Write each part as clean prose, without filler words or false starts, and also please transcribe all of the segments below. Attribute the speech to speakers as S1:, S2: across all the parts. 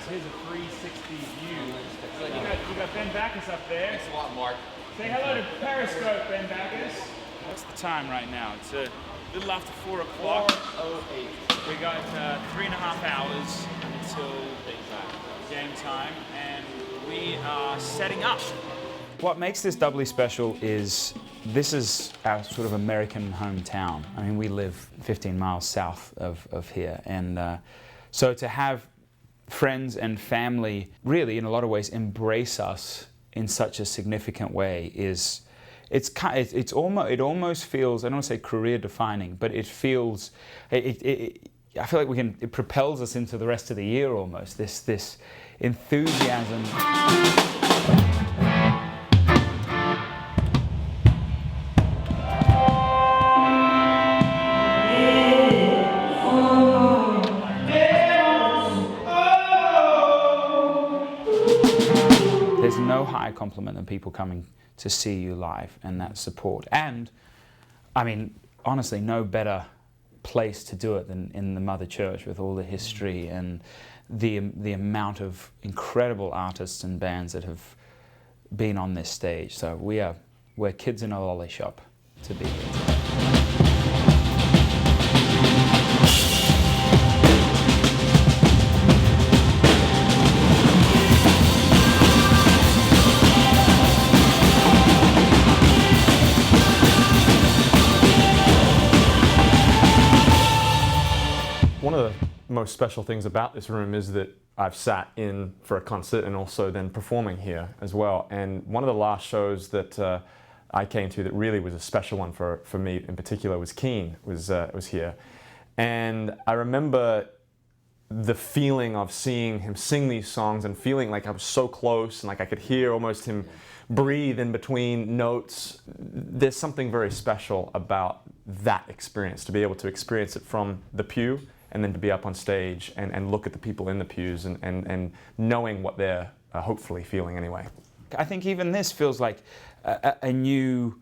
S1: here's a 360 view. You got Ben Backus up there.
S2: Thanks a lot, Mark.
S1: Say hello to Periscope, Ben Backus. What's the time right now? It's a little after 4 o'clock.
S2: 4:08.
S1: We got 3.5 hours until game time, and we are setting up. What makes this doubly special is this is our sort of American hometown. I mean, we live 15 miles south of here, and so to have friends and family really, in a lot of ways, embrace us in such a significant way is, it almost feels, I don't want to say career defining, but it feels, I feel like it propels us into the rest of the year almost, this enthusiasm. There's no higher compliment than people coming to see you live and that support. And, I mean, honestly, no better place to do it than in the Mother Church with all the history and the amount of incredible artists and bands that have been on this stage. So we're kids in a lolly shop to be here today.
S3: One of the most special things about this room is that I've sat in for a concert and also then performing here as well. And one of the last shows that I came to that really was a special one for me in particular was Keane was here. And I remember the feeling of seeing him sing these songs and feeling like I was so close and like I could hear almost him breathe in between notes. There's something very special about that experience, to be able to experience it from the pew and then to be up on stage and look at the people in the pews and knowing what they're hopefully feeling anyway.
S1: I think even this feels like a new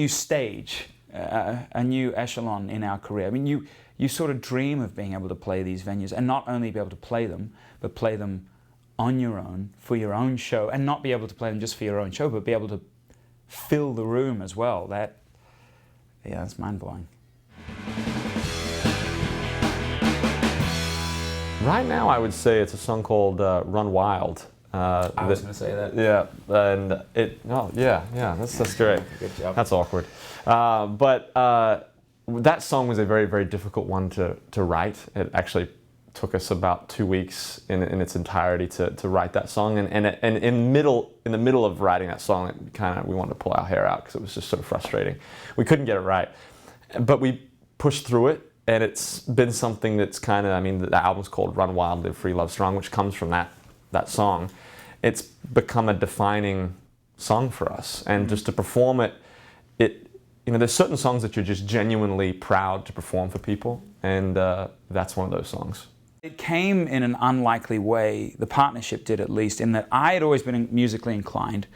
S1: stage, a new echelon in our career. I mean, you sort of dream of being able to play these venues and not only be able to play them, but play them on your own, for your own show, and not be able to play them just for your own show, but be able to fill the room as well. That's mind-blowing.
S3: Right now, I would say it's a song called "Run Wild."
S1: I was going to say that.
S3: Yeah, and that's great.
S1: Good job.
S3: That's awkward. But that song was a very, very difficult one to write. It actually took us about 2 weeks in its entirety to write that song. And in the middle of writing that song, we wanted to pull our hair out because it was just so frustrating. We couldn't get it right, but we pushed through it. And it's been something that's the album's called Run Wild, Live Free, Love Strong, which comes from that song. It's become a defining song for us. And just to perform it, there's certain songs that you're just genuinely proud to perform for people. And that's one of those songs.
S1: It came in an unlikely way, the partnership did at least, in that I had always been musically inclined,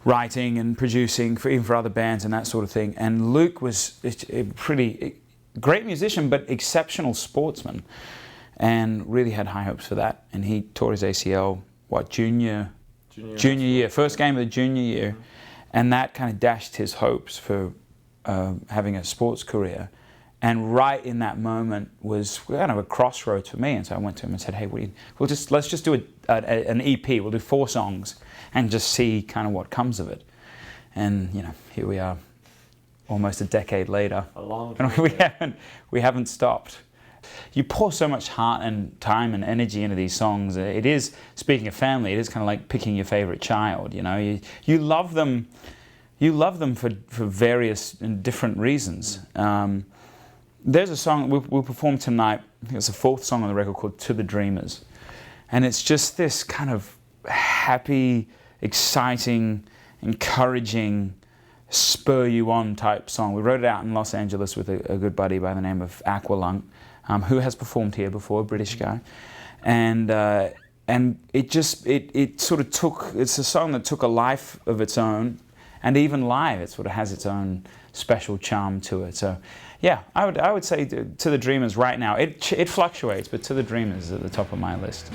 S1: writing and producing, even for other bands and that sort of thing. And Luke was a pretty great musician, but exceptional sportsman, and really had high hopes for that. And he tore his ACL, junior year, first game of the junior year, and that kind of dashed his hopes for having a sports career. And right in that moment was kind of a crossroads for me. And so I went to him and said, "Hey, let's just do an EP. We'll do 4 songs and just see kind of what comes of it." And here we are. Almost a decade later,
S3: a long
S1: time. And we haven't stopped. You pour so much heart and time and energy into these songs. It is, speaking of family, it is kind of like picking your favorite child. You love them. You love them for various and different reasons. There's a song we'll perform tonight. I think it's the 4th song on the record called "To the Dreamers," and it's just this kind of happy, exciting, encouraging, spur you on type song. We wrote it out in Los Angeles with a good buddy by the name of Aqualung, who has performed here before, a British guy, and it sort of took. It's a song that took a life of its own, and even live, it sort of has its own special charm to it. So, yeah, I would say "To the Dreamers" right now. It fluctuates, but "To the Dreamers" is at the top of my list.